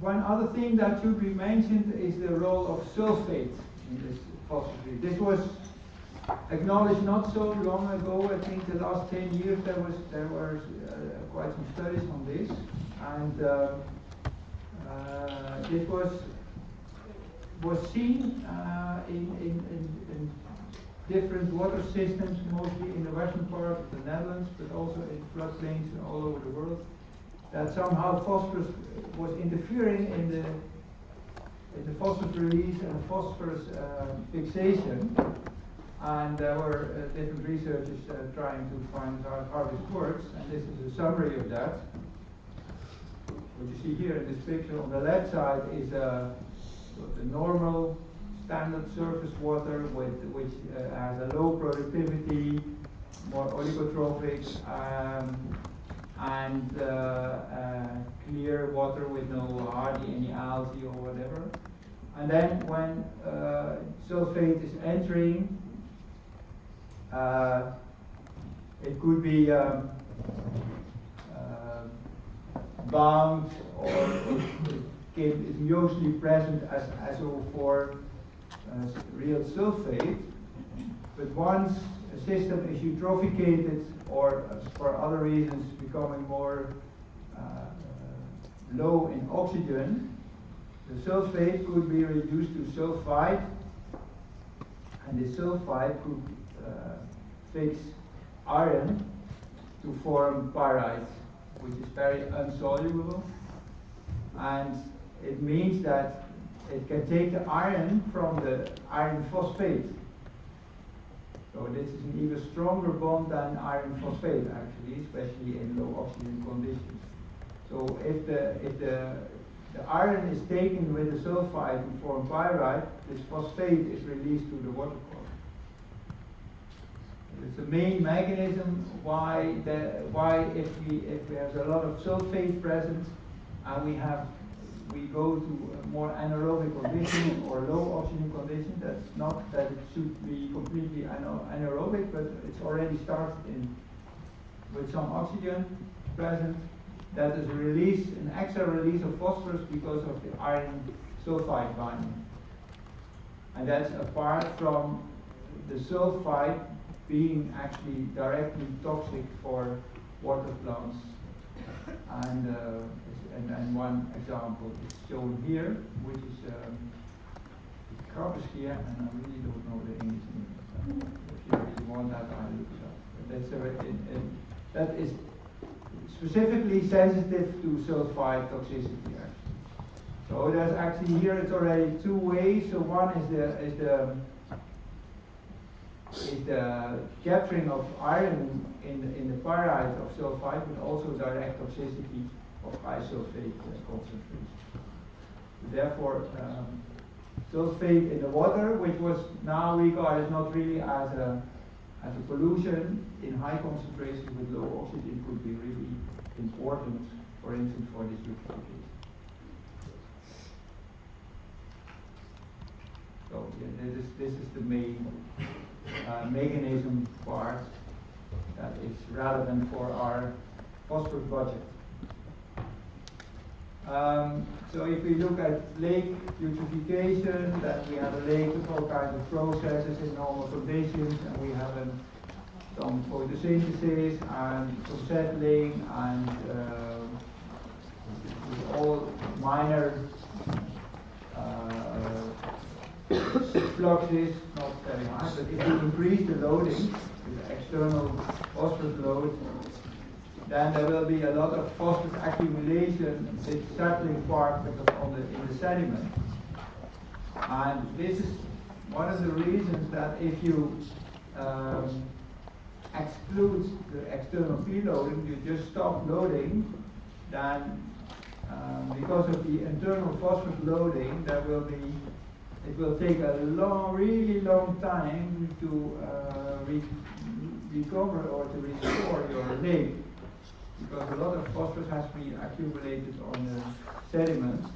One other thing that should be mentioned is the role of sulfate in this phosphorus. This was acknowledged not so long ago. I think the last 10 years there were quite some studies on this, and this was seen in different water systems, mostly in the western part of the Netherlands, but also in floodplains all over the world, that somehow phosphorus was interfering in the phosphorus release and phosphorus fixation. And there were different researchers trying to find how this works, and this is a summary of that. What you see here in this picture on the left side is the normal standard surface water which has a low productivity, more oligotrophic, and clear water with hardly any algae or whatever. And then when sulfate is entering, it could be bound, or it is mostly present as SO4 real sulfate. But once a system is eutrophicated or for other reasons becoming more low in oxygen, the sulfate could be reduced to sulfide, and the sulfide could fix iron to form pyrite, which is very insoluble, and it means that it can take the iron from the iron phosphate. So this is an even stronger bond than iron phosphate, actually, especially in low oxygen conditions. So if the iron is taken with the sulfide to form pyrite, this phosphate is released to the water column. It's the main mechanism why if we have a lot of sulfate present and we go to a more anaerobic condition or low oxygen condition. That's not that it should be completely anaerobic, but it's already started with some oxygen present. That is an extra release of phosphorus because of the iron sulfide binding. And that's apart from the sulfide being actually directly toxic for water plants. And one example is shown here, which is Krabbeskier, and I really don't know the English name of that. If you want that, I'll look it up. But that is specifically sensitive to sulfide toxicity, actually. So there's actually here it's already two ways. So one is the capturing of iron in the pyrite of sulfide, but also direct toxicity of high sulfate concentration. Therefore, sulfate in the water, which was now regarded not really as a pollution in high concentrations with low oxygen, could be really important, for instance, for this eutrophication. So yeah, this is the main mechanism part that is relevant for our phosphorus budget. So if we look at lake eutrophication, that we have a lake with all kinds of processes in normal conditions, and we have some photosynthesis and some settling and all minor fluxes, not very high, but if you increase the loading, the external phosphorus load, then there will be a lot of phosphorus accumulation, this settling part in the sediment. And this is one of the reasons that if you exclude the external preloading, you just stop loading, then because of the internal phosphorus loading, it will take a really long time to recover or to restore your lake, because a lot of phosphorus has been accumulated on the sediments,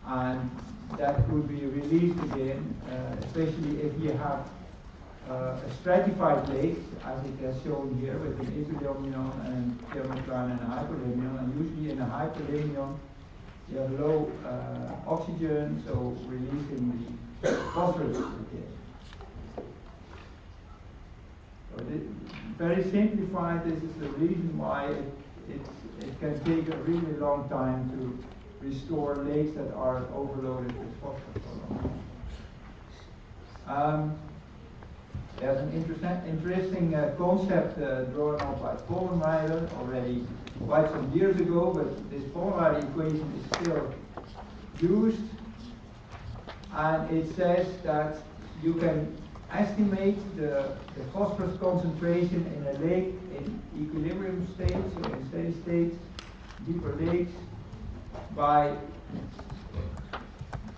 and that could be released again, especially if you have a stratified lake, as it has shown here, with an epilimnion and thermocline and a hypolimnion. And usually in a hypolimnion, you have low oxygen, so releasing the phosphorus again. So very simplified, this is the reason why it can take a really long time to restore lakes that are overloaded with phosphorus for a long time. There's an interesting concept drawn up by Vollenweider already quite some years ago, but this Vollenweider equation is still used, and it says that you can estimate the phosphorus concentration in a lake in equilibrium state, so in steady state, deeper lakes, by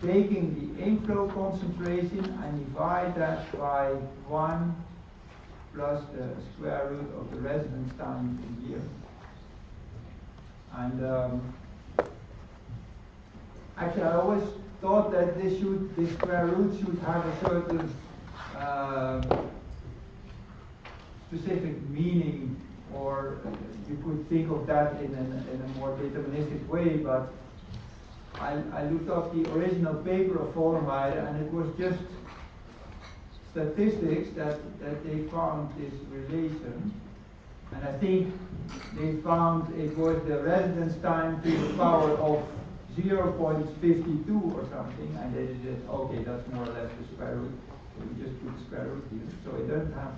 taking the inflow concentration and divide that by 1 plus the square root of the residence time a year. And actually I always thought that this square root should have a certain specific meaning, or you could think of that in a more deterministic way, but I looked up the original paper of Vollenweider, and it was just statistics that they found this relation. And I think they found it was the residence time to the power of 0.52 or something, and they said, okay, that's more or less the square root. So we just put the square root here. So it doesn't have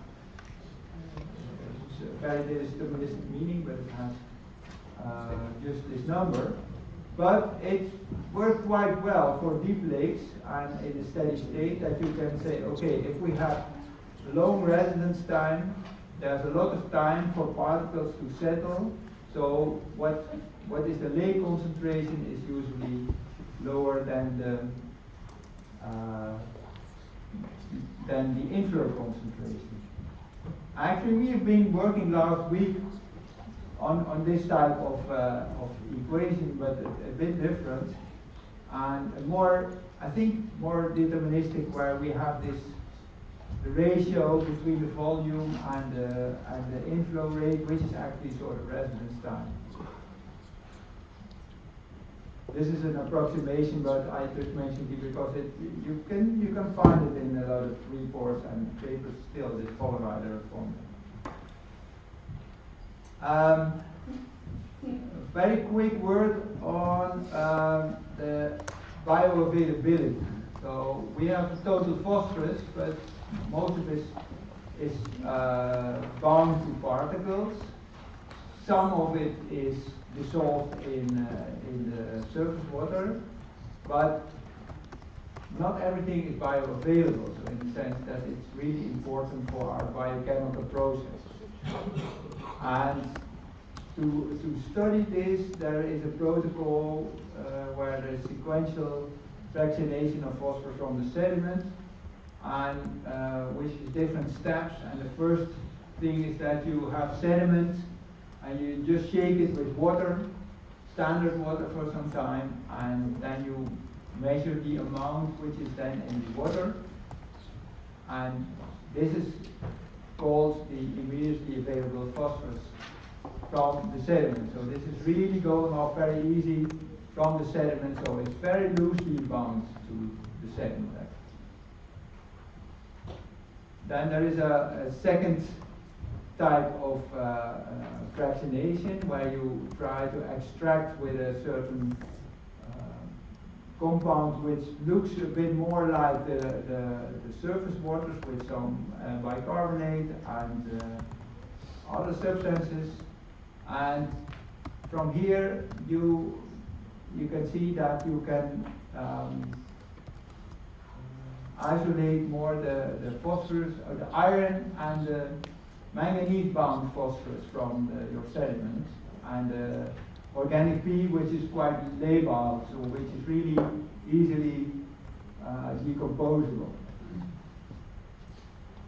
a very deterministic meaning, but it has just this number. But it worked quite well for deep lakes and in a steady state, that you can say, okay, if we have long residence time, there's a lot of time for particles to settle. So what is the lake concentration is usually lower than the inflow concentration. Actually, we have been working last week on this type of equation, but a bit different, and I think more deterministic, where we have the ratio between the volume and the inflow rate, which is actually sort of residence time. This is an approximation, but I just mentioned it because you can find it in a lot of reports and papers still, this Vollenweider formula. A very quick word on the bioavailability. So we have total phosphorus, but most of it is bound to particles. Some of it is dissolved in the surface water, but not everything is bioavailable, so in the sense that it's really important for our biochemical processes. And to study this, there is a protocol where there is sequential fractionation of phosphorus from the sediment, and which is different steps. And the first thing is that you have sediment, and you just shake it with water, standard water, for some time, and then you measure the amount which is then in the water, and this is called the immediately available phosphorus from the sediment. So this is really going off very easy from the sediment, so it's very loosely bound to the sediment. Then there is a second type of fractionation, where you try to extract with a certain compound which looks a bit more like the surface waters, with some bicarbonate and other substances. And from here you can see that you can isolate more the phosphorus, or the iron and the manganese bound phosphorus from your sediment, and organic P, which is quite labile, so which is really easily decomposable.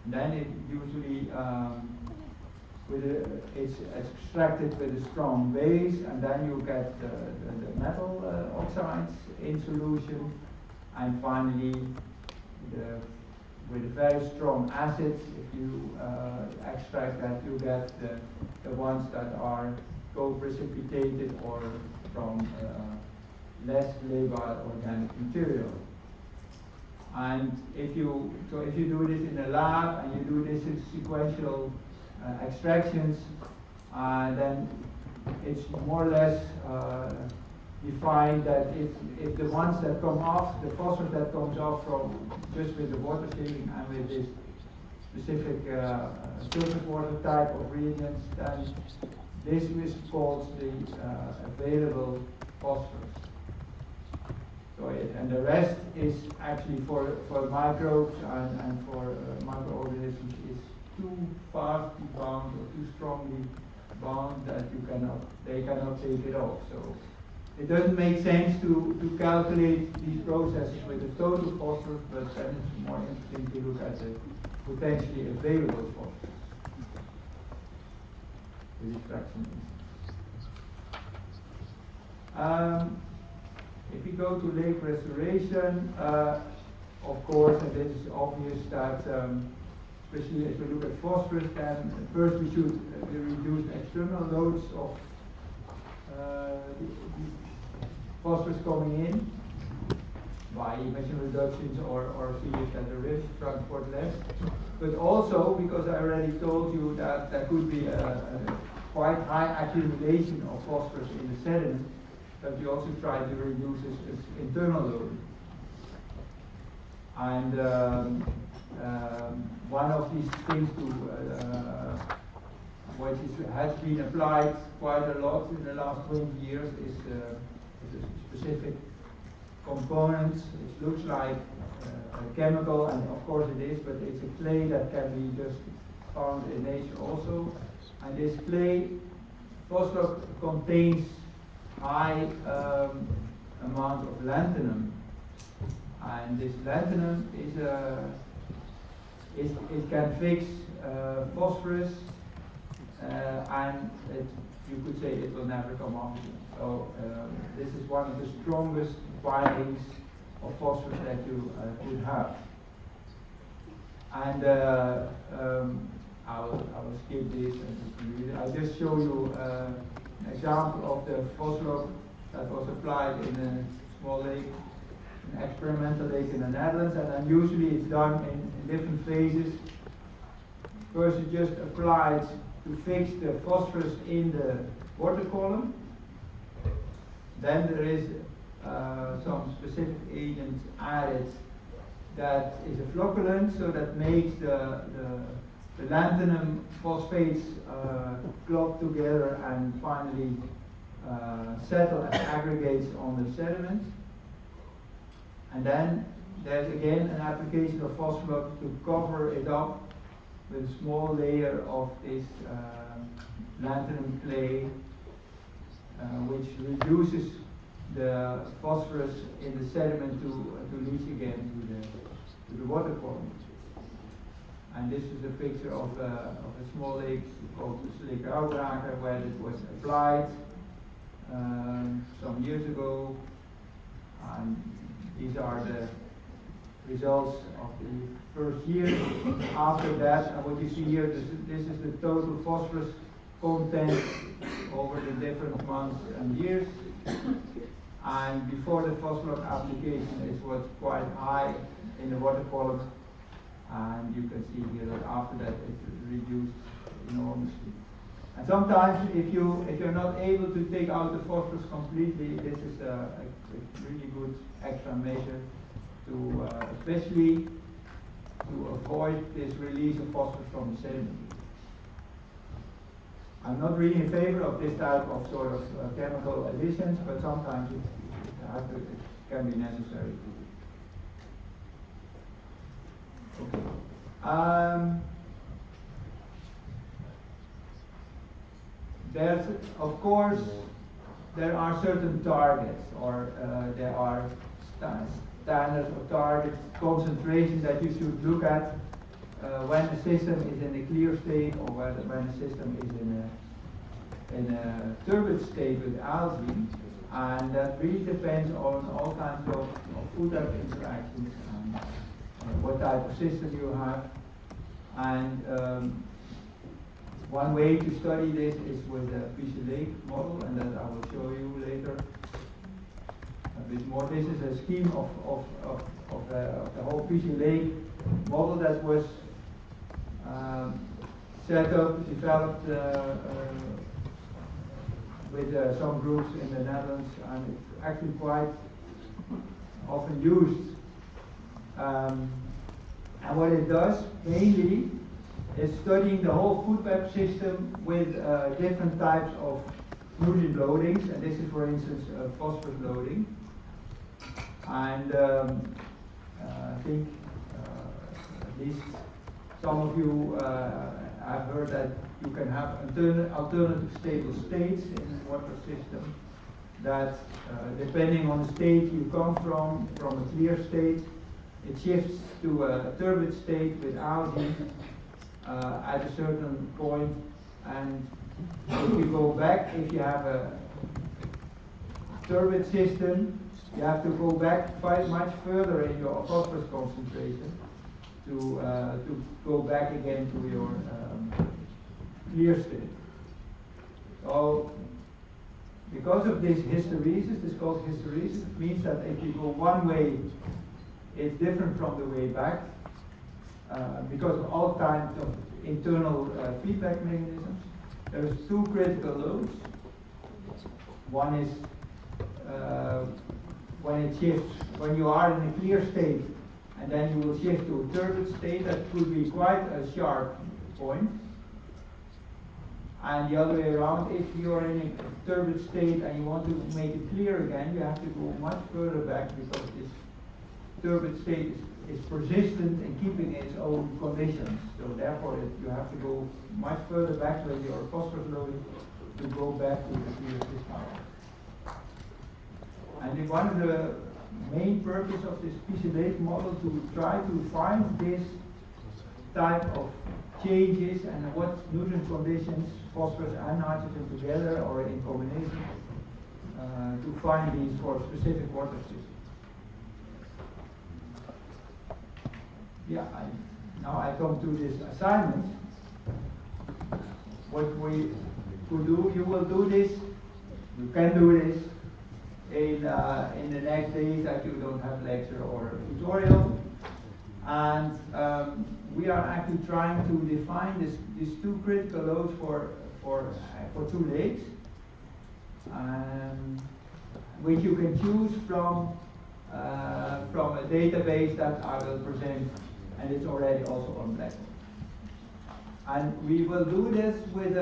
Then it usually it's extracted with a strong base, and then you get the metal oxides in solution, and finally with very strong acids, if you extract that, you get the ones that are co-precipitated or from less labile organic material. And if you do this in a lab and you do this in sequential extractions, then it's more or less defined that if the ones that come off, the phosphorus that comes off from just with the water shaking and with this specific surface water type of reagents, then this is called the available phosphorus. So and the rest is actually for microbes and for microorganisms is too fastly bound or too strongly bound that they cannot take it off. So it doesn't make sense to calculate these processes with the total phosphorus, but then it's more interesting to look at the potentially available phosphorus with these fraction instances. If we go to lake restoration, of course, and it is obvious that, especially if we look at phosphorus, then first we should reduce external loads of the phosphorus coming in by emission reductions or see if that the rivers transport less. But also, because I already told you that there could be a quite high accumulation of phosphorus in the sediment, that we also try to reduce its internal load. And one of these things which has been applied quite a lot in the last 20 years is a specific component. It looks like a chemical, and of course it is, but it's a clay that can be just found in nature also. And this clay, phosphorus, contains high amount of lanthanum, and this lanthanum it can fix phosphorus, and you could say it will never come off again. So this is one of the strongest bindings of phosphorus that you could have. And I will skip this. I'll just show you an example of the phosphorus that was applied in a small lake, an experimental lake in the Netherlands, and then usually it's done in different phases. First it's just applied to fix the phosphorus in the water column. Then there is some specific agent added that is a flocculant, so that makes the lanthanum phosphates clump together and finally settle as aggregates on the sediment. And then there's again an application of phosphorus to cover it up with a small layer of this lanthanum clay, which reduces the phosphorus in the sediment to leach again to the water column. And this is a picture of a small lake called Lake Rauwraker, where it was applied some years ago. And these are the results of the first year. After that, and what you see here, this is the total phosphorus content over the different months and years. And before the phosphorus application, it was quite high in the water column. And you can see here that after that it reduced enormously. And sometimes if you're not able to take out the phosphorus completely, this is a really good extra measure to especially to avoid this release of phosphorus from the sediment. I'm not really in favor of this type of sort of chemical additions, but sometimes it can be necessary. Okay. There's, of course, there are certain targets, or there are standards or target concentration that you should look at when a system is in a clear state or when a system is in a turbid state with algae, and that really depends on all kinds of food web interactions and what type of system you have. And one way to study this is with a Fisher Lake model, and that I will show you later a bit more. This is a scheme of the whole Fisher Lake model that was set up, developed with some groups in the Netherlands, and it's actually quite often used. And what it does mainly is studying the whole food web system with different types of nutrient loadings, and this is, for instance, phosphorus loading. And I think at least some of you have heard that you can have alternative stable states in the water system, that depending on the state you come from a clear state, it shifts to a turbid state with algae at a certain point, and if you go back, if you have a turbid system, you have to go back quite much further in your phosphorus concentration to go back again to your clear state. So because of this hysteresis, this is called hysteresis, it means that if you go one way, it's different from the way back, because of all kinds of internal feedback mechanisms. There's two critical loads. One is when it shifts, when you are in a clear state, and then you will shift to a turbid state. That could be quite a sharp point. And the other way around, if you're in a turbid state and you want to make it clear again, you have to go much further back, because this turbid state is persistent in keeping its own conditions. So therefore you have to go much further back with your phosphorus loading to go back to the clear system. And one of the main purpose of this Fisher Lake model to try to find this type of changes and what nutrient conditions, phosphorus and nitrogen together or in combination, to find these for specific water systems. Yeah, now I come to this assignment. What we could do, you will do this, you can do this in the next days that you don't have lecture or tutorial. And we are actually trying to define these two critical loads for two lakes, which you can choose from a database that I will present, and it's already also on Blackboard. And we will do this with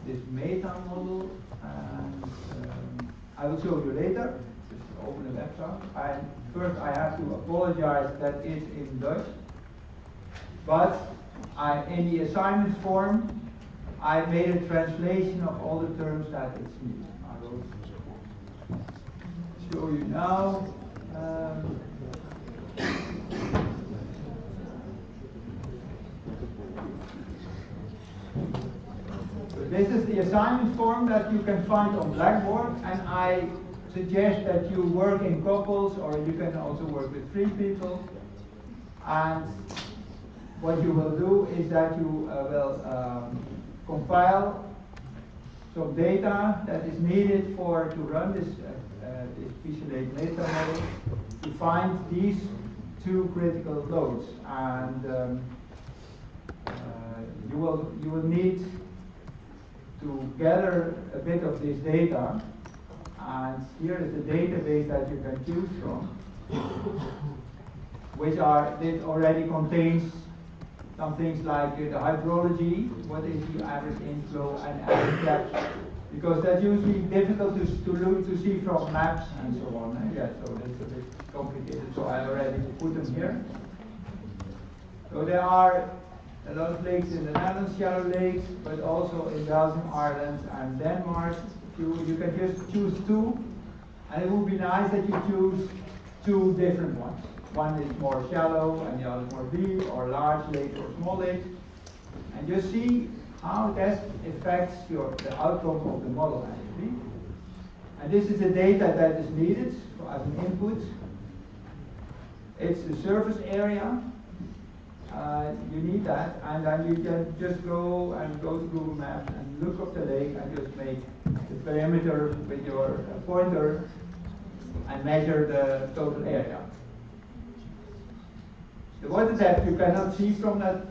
this meta model, and I will show you later. Just open the website. First I have to apologize that it's in Dutch, but in the assignment form I made a translation of all the terms that it's needed. I will show you now. This is the assignment form that you can find on Blackboard, and I suggest that you work in couples, or you can also work with 3 people. And what you will do is that you will compile some data that is needed to run this Fisher Lake meta model to find these 2 critical loads. And you will need to gather a bit of this data, and here is the database that you can choose from, this already contains some things like the hydrology, what is the average inflow and average depth, because that's usually difficult to see from maps and so on. Yeah, so that's a bit complicated, so I already put them here. So there are a lot of lakes in the Netherlands, shallow lakes, but also in Belgium, Ireland, and Denmark. You can just choose 2, and it would be nice that you choose 2 different ones. one is more shallow and the other is more deep, or large lakes or small lakes. And you see how that affects the outcome of the model actually. And this is the data that is needed as an input. It's the surface area. You need that, and then you can just go to Google Maps and look up the lake and just make the perimeter with your pointer and measure the total area. The water depth you cannot see from that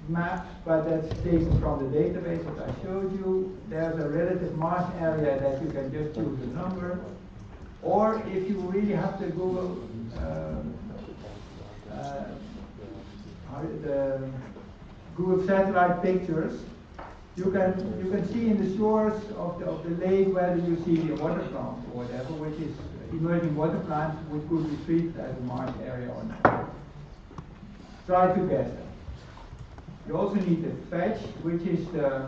map, but that's taken from the database that I showed you. There's a relative marsh area that you can just use a number, or if you really have to Google the Google satellite pictures, you can see in the shores of the lake whether you see the water plants or whatever, which is emerging water plants, which could be treated as a marsh area or not. Try to guess that. You also need the fetch, which is the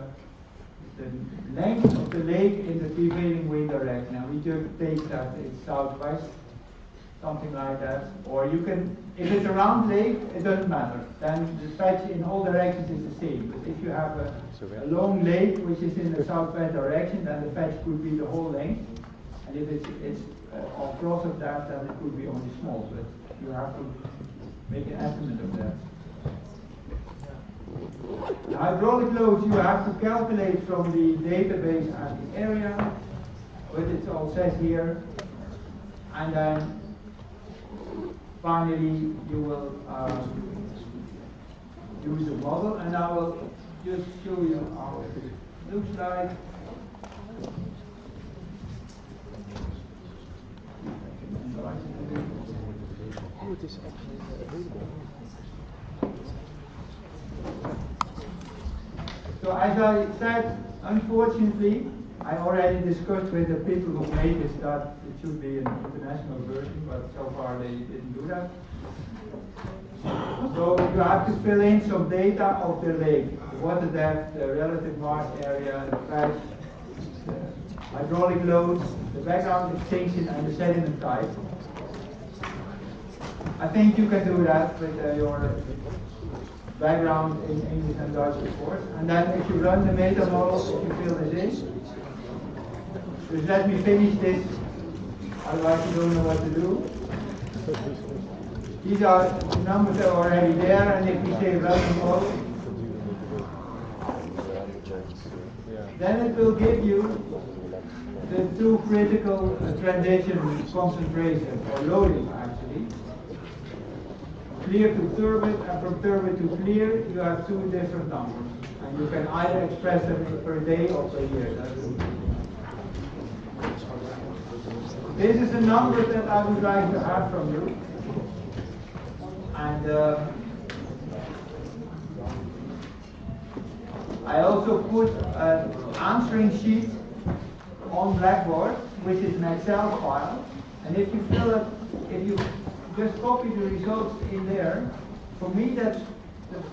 length of the lake in the prevailing wind direction. And we just take that it's southwest, something like that. Or you can, if it's a round lake, it doesn't matter. Then the fetch in all directions is the same. But if you have a long lake which is in the southwest direction, then the fetch could be the whole length. And if it's across of that, then it could be only small. But you have to make an estimate of that. The hydraulic loads you have to calculate from the database as the area, but it's all said here. And then finally you will use the model, and I will just show you how it looks like. Oh, it is actually available. So as I said, unfortunately, I already discussed with the people who made this that it should be an international version, but so far they didn't do that. So you have to fill in some data of the lake, the water depth, the relative marsh area, the fetch, the hydraulic loads, the background extinction, and the sediment type. I think you can do that with your background in English and Dutch, of course. And then if you run the meta model, if you fill this in, just let me finish this, otherwise you don't know what to do. These are the numbers that are already there, and if we say run the model, then it will give you the two critical transition concentrations, or loading actually. Clear to turbid, and from turbid to clear, you have two different numbers. And you can either express them per day or per year. This is the number that I would like to have from you. And I also put an answering sheet on Blackboard, which is an Excel file. And if you fill it, if you just copy the results in there, for me that's the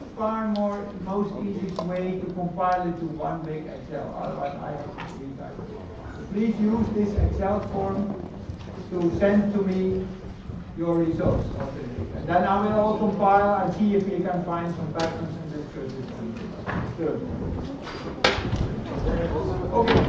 most easiest way to compile it to one big Excel. Otherwise I have to retype it. So please use this Excel form to send to me your results of the day. And then I will all compile and see if we can find some patterns and discuss it. Okay.